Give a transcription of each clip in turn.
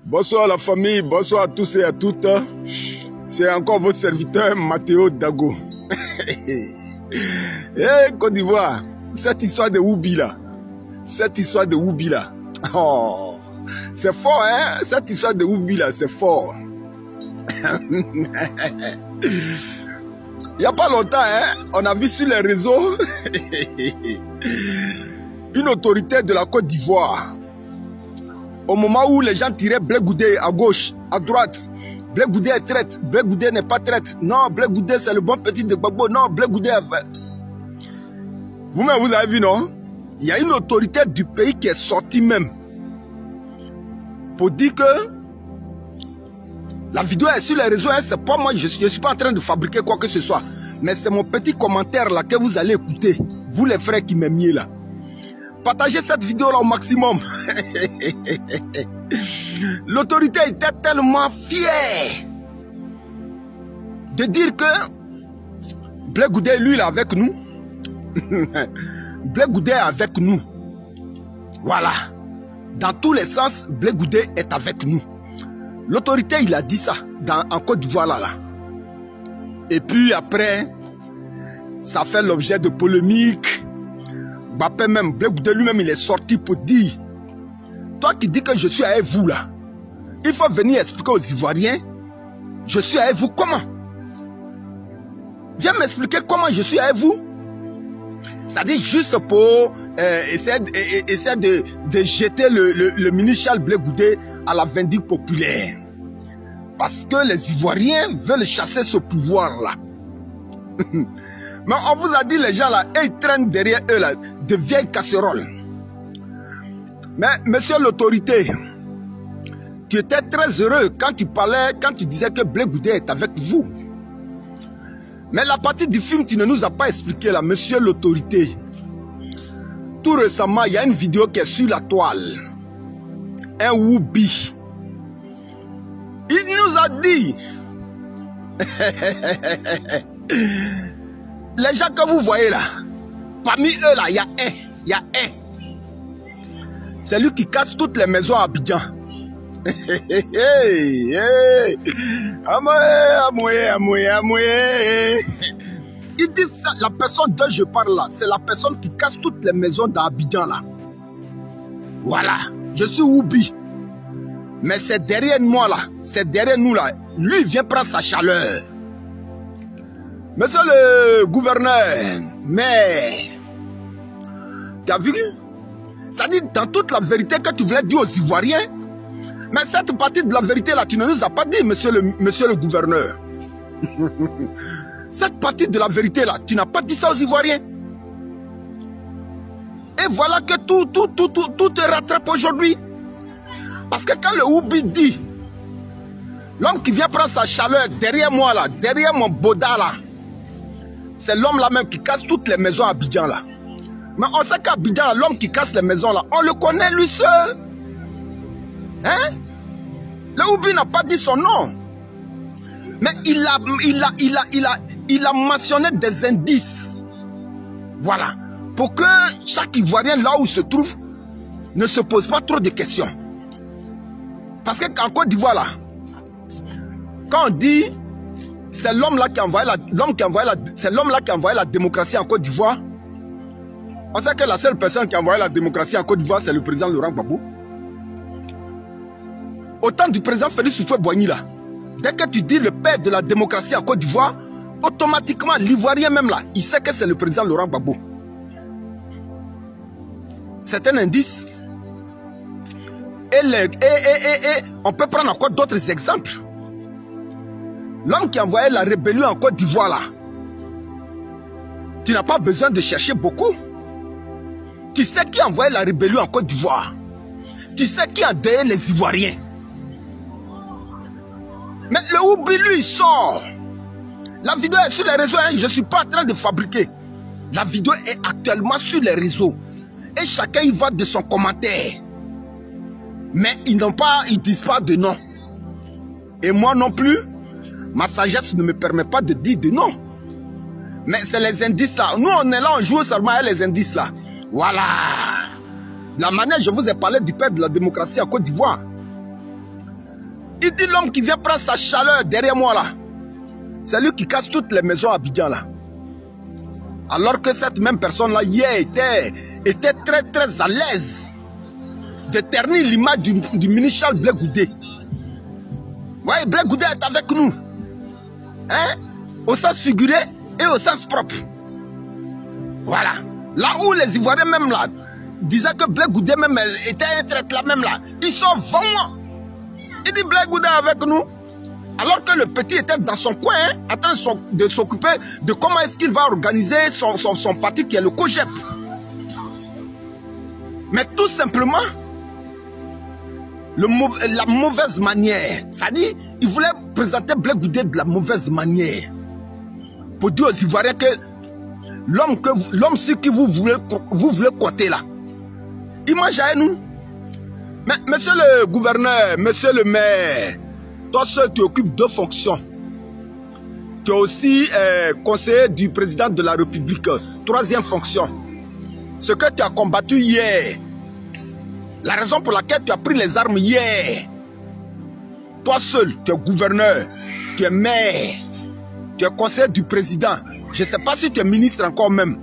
Bonsoir la famille, bonsoir à tous et à toutes. C'est encore votre serviteur Mathéo Dago. Eh, Côte d'Ivoire, cette histoire de Woubi là. Cette histoire de Woubi là. Oh, c'est fort, hein? Cette histoire de Woubi là, c'est fort. Il n'y a pas longtemps, hein, on a vu sur les réseaux une autorité de la Côte d'Ivoire. Au moment où les gens tiraient Blé Goudé à gauche, à droite, Blé Goudé est traite, Blé Goudé n'est pas traite. Non, Blé Goudé c'est le bon petit de Gbagbo. Non, Blé Goudé est fait. Vous-même, vous avez vu, non? Il y a une autorité du pays qui est sortie même pour dire que la vidéo est sur les réseaux, hein, c'est pas moi, je suis pas en train de fabriquer quoi que ce soit. Mais c'est mon petit commentaire là que vous allez écouter. Vous les frères qui m'aimiez là. Partagez cette vidéo là au maximum. L'autorité était tellement fière de dire que Blé Goudé, lui, il est avec nous. Blé Goudé est avec nous. Voilà. Dans tous les sens, Blé Goudé est avec nous. L'autorité, il a dit ça en Côte d'Ivoire là. Et puis après, ça fait l'objet de polémiques. Bappé même, Blé Goudé lui-même, il est sorti pour dire: toi qui dis que je suis avec vous là, il faut venir expliquer aux Ivoiriens, je suis avec vous comment? Viens m'expliquer comment je suis avec vous. C'est-à-dire juste pour essayer de jeter le ministre Charles Blé Goudé à la vindicte populaire. Parce que les Ivoiriens veulent chasser ce pouvoir-là. Mais on vous a dit, les gens là, ils traînent derrière eux là, de vieilles casseroles. Mais monsieur l'autorité, tu étais très heureux quand tu parlais, quand tu disais que Blé Goudé est avec vous. Mais la partie du film, tu ne nous as pas expliqué là, monsieur l'autorité. Tout récemment, il y a une vidéo qui est sur la toile. Un Woubi. Il nous a dit, les gens que vous voyez là, parmi eux là, il y a un. C'est lui qui casse toutes les maisons à Abidjan. Il dit ça, la personne dont je parle là, c'est la personne qui casse toutes les maisons d'Abidjan là. Voilà, je suis Woubi. Mais c'est derrière moi là, c'est derrière nous là. Lui, il vient prendre sa chaleur. Monsieur le gouverneur, mais tu as vu? Ça dit dans toute la vérité que tu voulais dire aux Ivoiriens. Mais cette partie de la vérité là, tu ne nous as pas dit, monsieur le gouverneur. Cette partie de la vérité là, tu n'as pas dit ça aux Ivoiriens. Et voilà que tout te rattrape aujourd'hui. Parce que quand le Woubi dit, l'homme qui vient prendre sa chaleur derrière moi là, derrière mon boda là, c'est l'homme là même qui casse toutes les maisons à Abidjan là. Mais on sait qu'à Abidjan, l'homme qui casse les maisons là, on le connaît lui seul. Hein? Le Woubi n'a pas dit son nom. Mais il a mentionné des indices. Voilà. Pour que chaque Ivoirien là où il se trouve ne se pose pas trop de questions. Parce qu'en Côte d'Ivoire là, quand on dit c'est l'homme là qui a envoyé la démocratie en Côte d'Ivoire, on sait que la seule personne qui a envoyé la démocratie en Côte d'Ivoire, c'est le président Laurent Gbagbo. Au temps du président Félix Houphouët-Boigny là, dès que tu dis le père de la démocratie en Côte d'Ivoire, automatiquement l'Ivoirien même là, il sait que c'est le président Laurent Gbagbo. C'est un indice. Et on peut prendre encore d'autres exemples. L'homme qui a envoyé la rébellion en Côte d'Ivoire là, tu n'as pas besoin de chercher beaucoup. Tu sais qui a envoyé la rébellion en Côte d'Ivoire. Tu sais qui a endeuillé les Ivoiriens. Mais le Woubi lui il sort. La vidéo est sur les réseaux, hein, je ne suis pas en train de fabriquer. La vidéo est actuellement sur les réseaux. Et chacun y va de son commentaire. Mais ils disent pas de non. Et moi non plus, ma sagesse ne me permet pas de dire de non. Mais c'est les indices là. Nous on est là, on joue seulement avec les indices là. Voilà. La manière, je vous ai parlé du père de la démocratie en Côte d'Ivoire. Il dit l'homme qui vient prendre sa chaleur derrière moi là, c'est lui qui casse toutes les maisons à Abidjan là. Alors que cette même personne là hier était très à l'aise de ternir l'image du ministre Charles Blé Goudé. Oui, Blé Goudé est avec nous. Hein? Au sens figuré et au sens propre. Voilà. Là où les Ivoiriens même là disaient que Blé Goudé même était un traître là même là. Ils sont vraiment. Il dit Blé Goudé avec nous. Alors que le petit était dans son coin, hein, en train de s'occuper de comment est-ce qu'il va organiser son parti qui est le COJEP. Mais tout simplement, la mauvaise manière. C'est-à-dire, il voulait présenter Blé Goudé de la mauvaise manière. Pour dire aux Ivoiriens que l'homme sur qui vous voulez compter là, il mange à nous. Mais monsieur le gouverneur, monsieur le maire, toi seul tu occupes 2 fonctions. Tu es aussi conseiller du président de la République. 3e fonction. Ce que tu as combattu hier. La raison pour laquelle tu as pris les armes hier. Toi seul, tu es gouverneur, tu es maire, tu es conseiller du président. Je ne sais pas si tu es ministre encore même.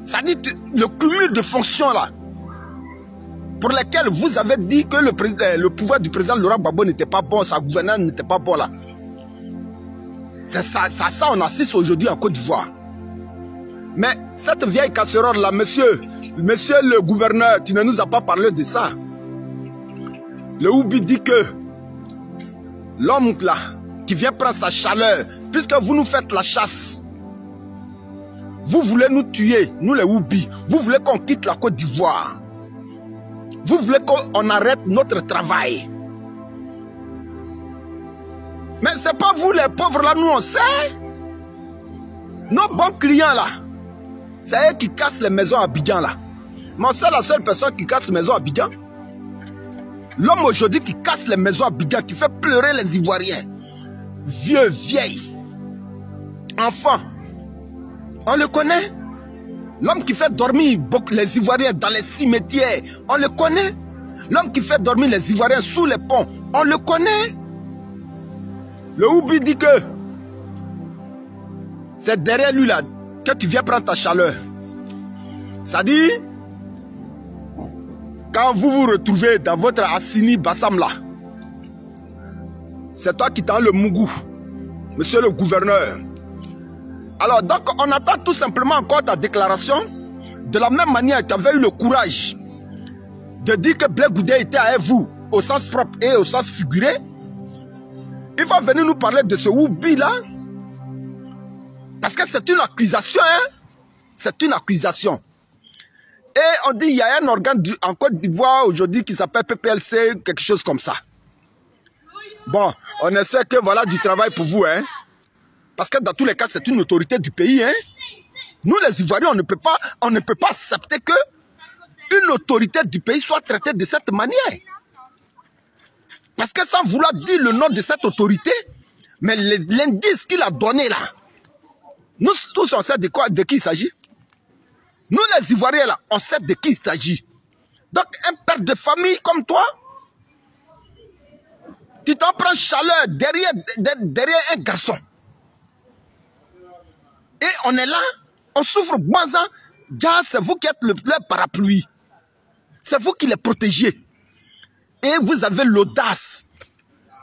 Ça dit le cumul de fonctions là, pour lesquelles vous avez dit que le pouvoir du président Laurent Gbagbo n'était pas bon, sa gouvernance n'était pas bon là. C'est ça on assiste aujourd'hui en Côte d'Ivoire. Mais cette vieille casserole là, monsieur le gouverneur, tu ne nous as pas parlé de ça. Le Oubi dit que l'homme là, qui vient prendre sa chaleur, puisque vous nous faites la chasse, vous voulez nous tuer, nous les Oubi, vous voulez qu'on quitte la Côte d'Ivoire. Vous voulez qu'on arrête notre travail. Mais ce n'est pas vous les pauvres là, nous on sait. Nos bons clients là, c'est eux qui cassent les maisons à Abidjan là. Mais c'est la seule personne qui casse les maisons à Abidjan. L'homme aujourd'hui qui casse les maisons à Abidjan, qui fait pleurer les Ivoiriens. Vieux, vieilles, enfants. On le connaît. L'homme qui fait dormir les Ivoiriens dans les cimetières, on le connaît. L'homme qui fait dormir les Ivoiriens sous les ponts, on le connaît. Le Oubi dit que c'est derrière lui là que tu viens prendre ta chaleur. Ça dit, quand vous vous retrouvez dans votre Assini Bassam là, c'est toi qui t'as le Mougou, monsieur le gouverneur. Alors donc on attend tout simplement encore ta déclaration. De la même manière que tu avais eu le courage de dire que Blé Goudé était avec vous au sens propre et au sens figuré. Il va venir nous parler de ce Oubi là. Parce que c'est une accusation, hein? C'est une accusation. Et on dit il y a un organe en Côte d'Ivoire aujourd'hui qui s'appelle PPLC, quelque chose comme ça. Bon, on espère que voilà du travail pour vous, hein? Parce que dans tous les cas, c'est une autorité du pays, hein? Nous les Ivoiriens, on ne peut pas accepter que une autorité du pays soit traitée de cette manière. Parce que sans vouloir dire le nom de cette autorité, mais l'indice qu'il a donné là, nous tous on sait de qui il s'agit. Nous les Ivoiriens là, on sait de qui il s'agit. Donc un père de famille comme toi, tu t'en prends chaleur derrière un garçon. Et on est là, on souffre Banza. C'est vous qui êtes leur parapluie. C'est vous qui les protégez. Et vous avez l'audace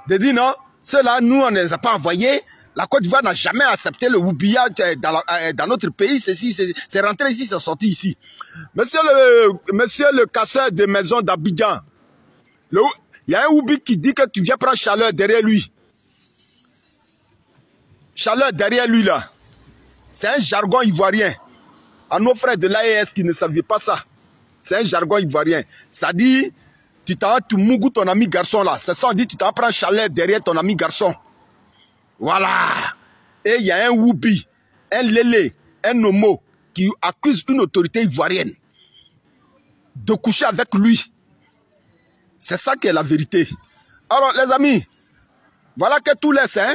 de dire non, ceux-là, nous, on ne les a pas envoyés. La Côte d'Ivoire n'a jamais accepté le Woubia dans notre pays. C'est rentré ici, c'est sorti ici. Monsieur le casseur de maisons d'Abidjan, il y a un Woubi qui dit que tu viens prendre chaleur derrière lui. Chaleur derrière lui, là. C'est un jargon ivoirien. À nos frères de l'AES qui ne savaient pas ça. C'est un jargon ivoirien. Ça dit, tu mougou ton ami garçon là. C'est ça, on dit, tu t'en prends chaleur derrière ton ami garçon. Voilà. Et il y a un Woubi, un Lélé, un Nomo qui accuse une autorité ivoirienne de coucher avec lui. C'est ça qui est la vérité. Alors les amis, voilà que tout laisse, hein.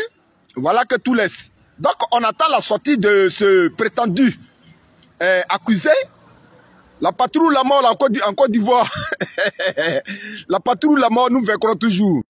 Voilà que tout laisse. Donc on attend la sortie de ce prétendu accusé. La patrouille la mort en Côte d'Ivoire. La patrouille la mort, nous vaincrons toujours.